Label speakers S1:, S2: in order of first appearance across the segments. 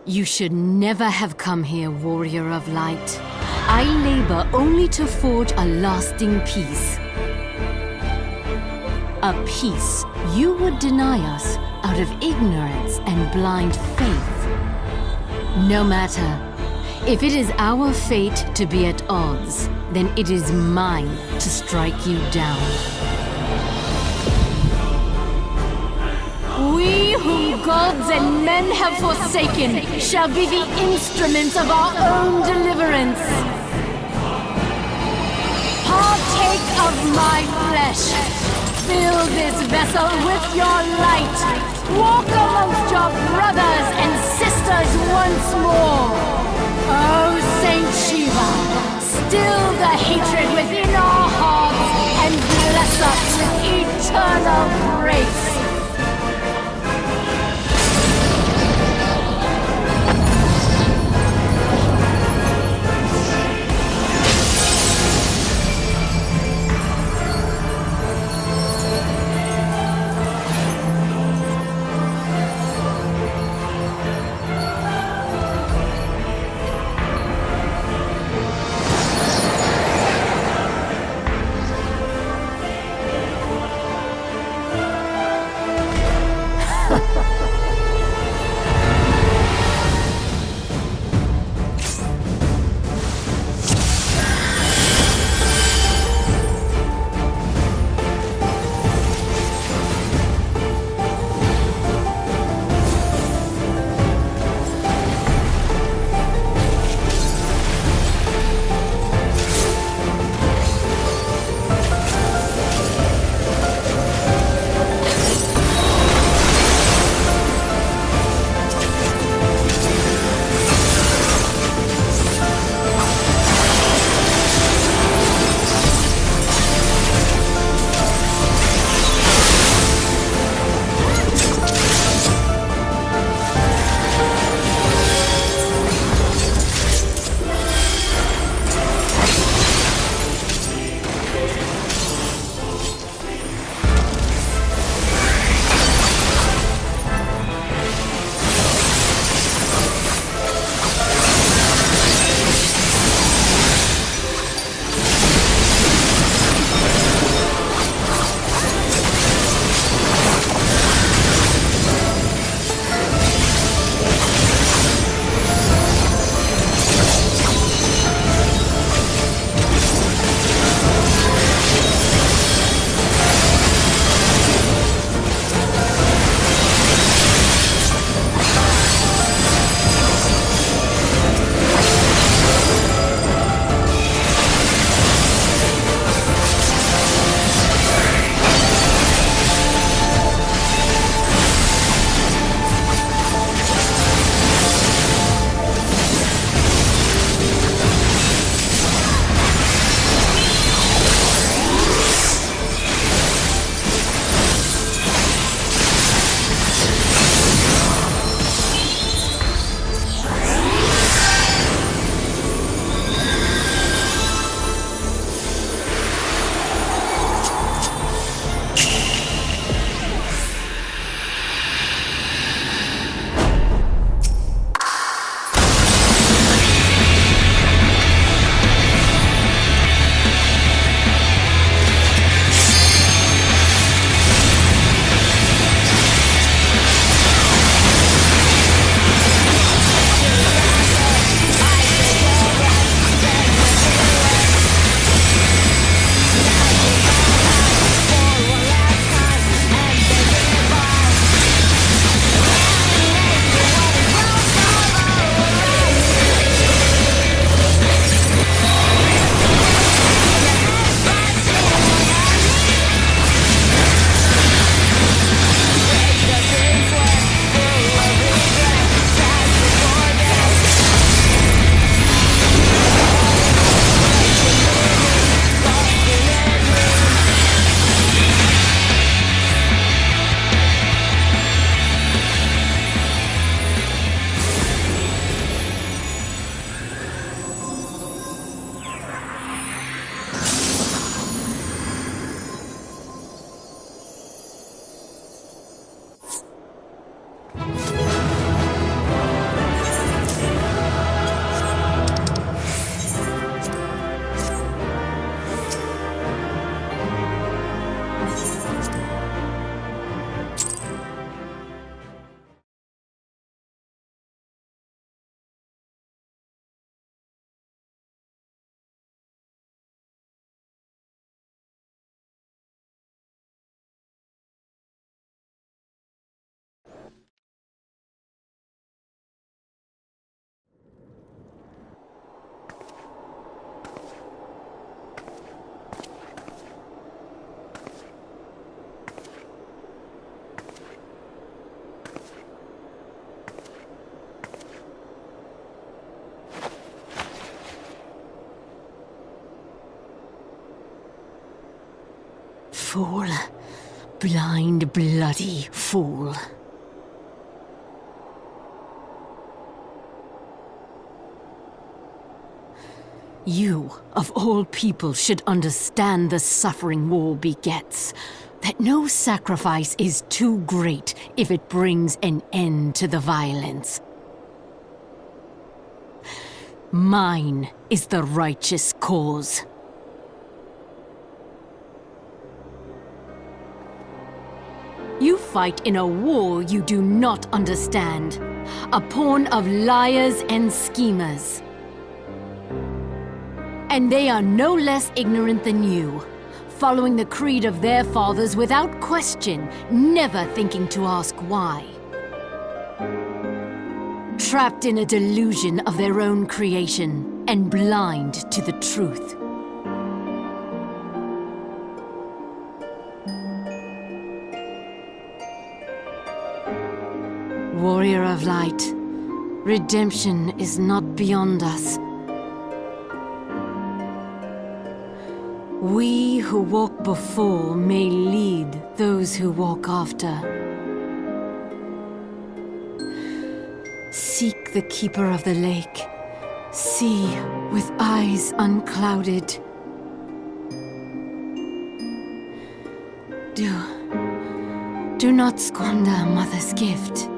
S1: You should never have come here, warrior of light. I labor only to forge a lasting peace. A peace you would deny us out of ignorance and blind faith. No matter. If it is our fate to be at odds, then it is mine to strike you down. We whom gods and men have forsaken shall be the instruments of our own deliverance. Partake of my flesh. Fill this vessel with your light. Walk amongst your brothers and sisters once more. Oh, Saint Shiva, still the hatred within our hearts and bless us with eternal grace. Fool. Blind, bloody fool. You, of all people, should understand the suffering war begets. That no sacrifice is too great if it brings an end to the violence. Mine is the righteous cause. You fight in a war you do not understand. A pawn of liars and schemers. And they are no less ignorant than you, following the creed of their fathers without question, never thinking to ask why. Trapped in a delusion of their own creation, and blind to the truth. Warrior of light, redemption is not beyond us. We who walk before may lead those who walk after. Seek the keeper of the lake. See with eyes unclouded. Do not squander Mother's gift.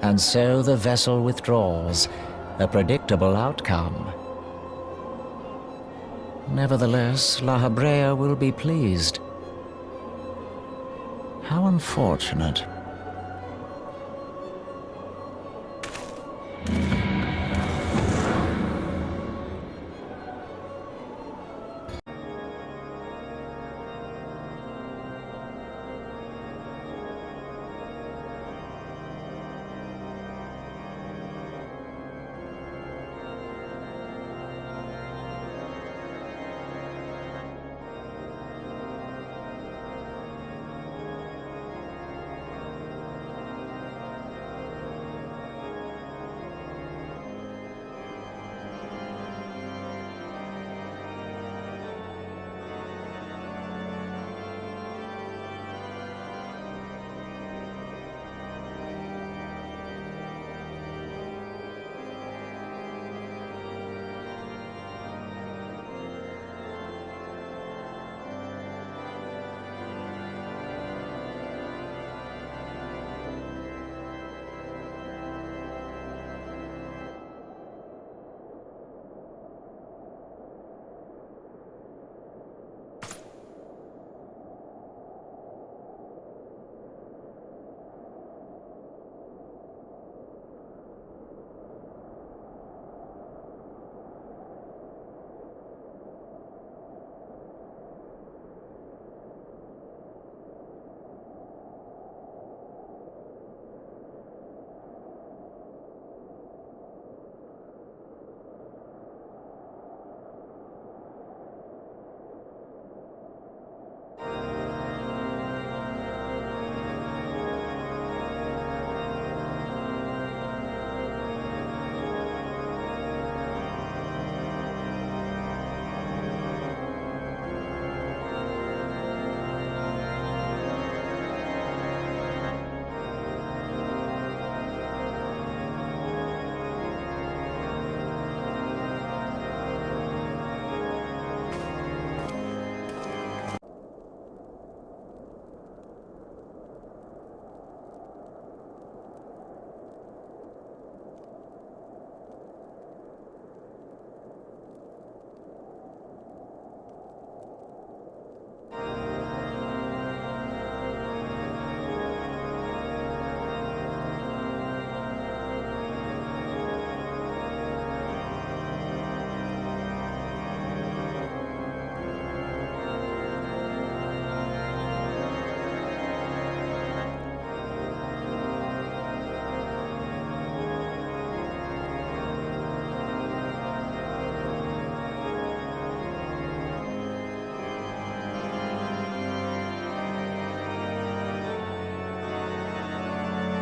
S2: And so the vessel withdraws, a predictable outcome. Nevertheless, La Habrea will be pleased. How unfortunate.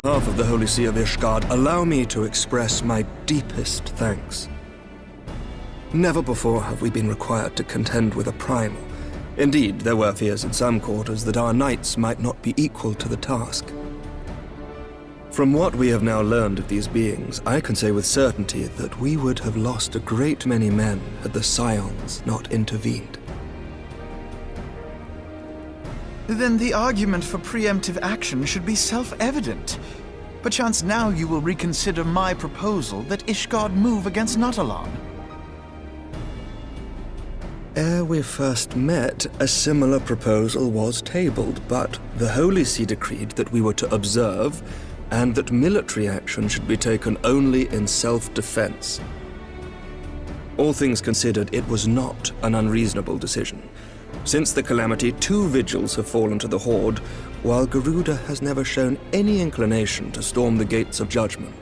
S3: On behalf of the Holy See of Ishgard, allow me to express my deepest thanks. Never before have we been required to contend with a primal. Indeed, there were fears in some quarters that our knights might not be equal to the task. From what we have now learned of these beings, I can say with certainty that we would have lost a great many men had the Scions not intervened.
S4: Then the argument for preemptive action should be self-evident. Perchance now you will reconsider my proposal that Ishgard move against Natalan.
S3: Ere we first met, a similar proposal was tabled, but the Holy See decreed that we were to observe, and that military action should be taken only in self-defense. All things considered, it was not an unreasonable decision. Since the calamity, 2 vigils have fallen to the Horde, while Garuda has never shown any inclination to storm the gates of judgment.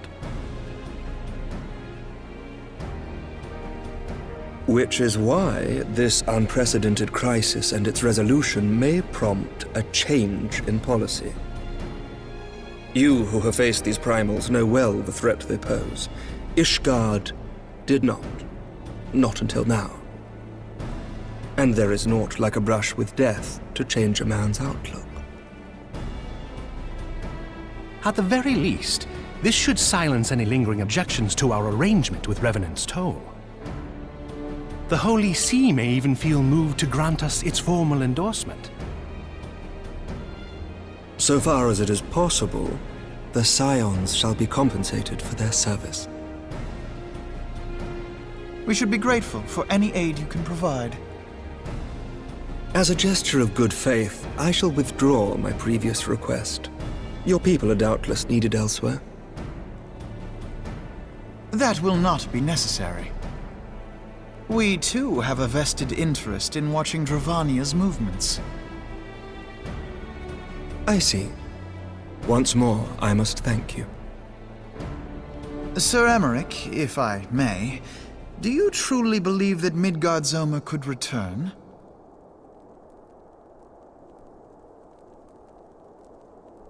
S3: Which is why this unprecedented crisis and its resolution may prompt a change in policy. You who have faced these primals know well the threat they pose. Ishgard did not. Not until now. And there is naught like a brush with death to change a man's outlook.
S5: At the very least, this should silence any lingering objections to our arrangement with Revenant's Toll. The Holy See may even feel moved to grant us its formal endorsement.
S3: So far as it is possible, the Scions shall be compensated for their service.
S4: We should be grateful for any aid you can provide.
S3: As a gesture of good faith, I shall withdraw my previous request. Your people are doubtless needed elsewhere.
S4: That will not be necessary. We too have a vested interest in watching Dravania's movements.
S3: I see. Once more, I must thank you.
S4: Sir Emmerich, if I may, do you truly believe that Midgard-Zoma could return?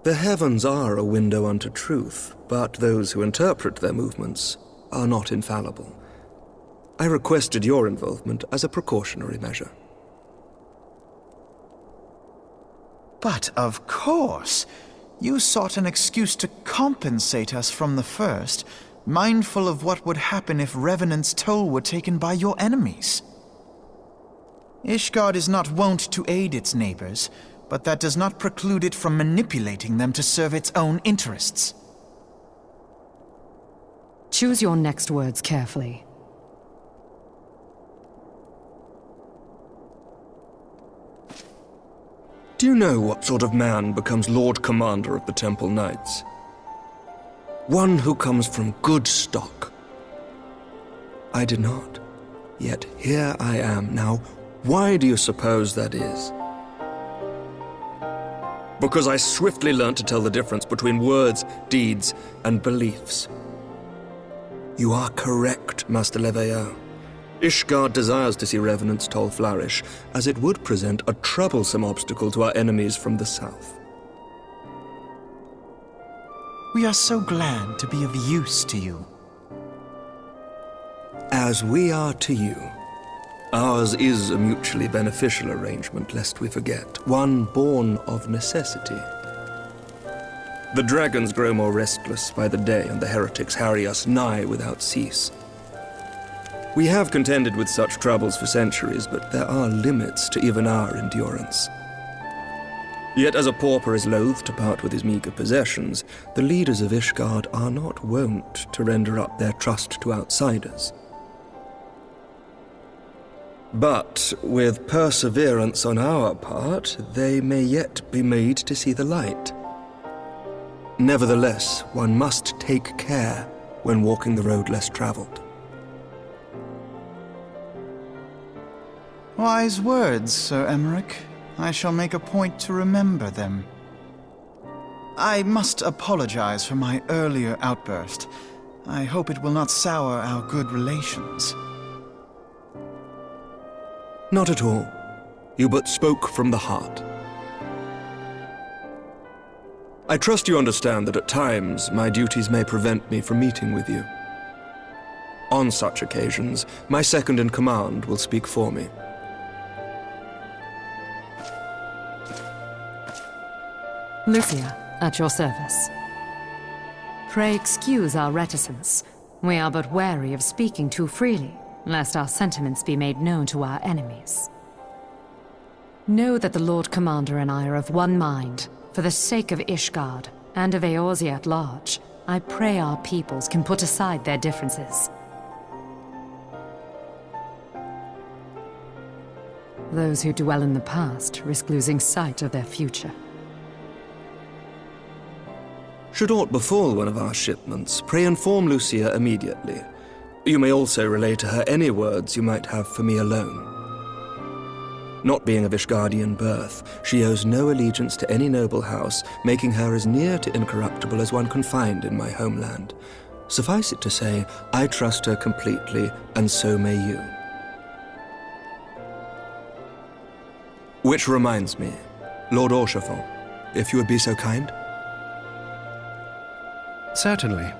S3: The heavens are a window unto truth, but those who interpret their movements are not infallible. I requested your involvement as a precautionary measure.
S4: But of course, you sought an excuse to compensate us from the first, mindful of what would happen if Revenant's Toll were taken by your enemies. Ishgard is not wont to aid its neighbors, but that does not preclude it from manipulating them to serve its own interests.
S1: Choose your next words carefully.
S3: Do you know what sort of man becomes Lord Commander of the Temple Knights? One who comes from good stock. I did not. Yet here I am now. Why do you suppose that is? Because I swiftly learned to tell the difference between words, deeds, and beliefs. You are correct, Master Leveilleur. Ishgard desires to see Revenant's Toll flourish, as it would present a troublesome obstacle to our enemies from the south.
S4: We are so glad to be of use to you.
S3: As we are to you. Ours is a mutually beneficial arrangement, lest we forget, one born of necessity. The dragons grow more restless by the day, and the heretics harry us nigh without cease. We have contended with such troubles for centuries, but there are limits to even our endurance. Yet as a pauper is loath to part with his meager possessions, the leaders of Ishgard are not wont to render up their trust to outsiders. But with perseverance on our part, they may yet be made to see the light. Nevertheless, one must take care when walking the road less traveled.
S4: Wise words, Sir Emmerich. I shall make a point to remember them. I must apologize for my earlier outburst. I hope it will not sour our good relations.
S3: Not at all. You but spoke from the heart. I trust you understand that at times my duties may prevent me from meeting with you. On such occasions, my second-in-command will speak for me.
S6: Lucia, at your service. Pray excuse our reticence. We are but wary of speaking too freely, lest our sentiments be made known to our enemies. Know that the Lord Commander and I are of one mind. For the sake of Ishgard, and of Eorzea at large, I pray our peoples can put aside their differences. Those who dwell in the past risk losing sight of their future.
S3: Should aught befall one of our shipments, pray inform Lucia immediately. You may also relay to her any words you might have for me alone. Not being of Ishgardian birth, she owes no allegiance to any noble house, making her as near to incorruptible as one can find in my homeland. Suffice it to say, I trust her completely, and so may you. Which reminds me, Lord Orchefort, if you would be so kind?
S5: Certainly.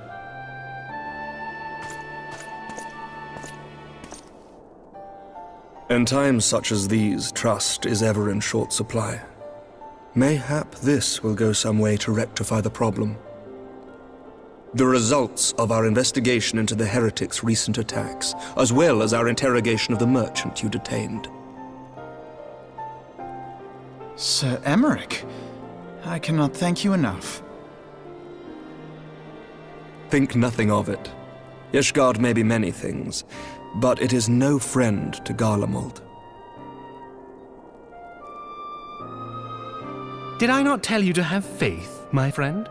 S3: In times such as these, trust is ever in short supply. Mayhap this will go some way to rectify the problem. The results of our investigation into the heretics' recent attacks, as well as our interrogation of the merchant you detained.
S4: Sir Emmerich, I cannot thank you enough.
S3: Think nothing of it. Ishgard may be many things, but it is no friend to Garlemald.
S5: Did I not tell you to have faith, my friend?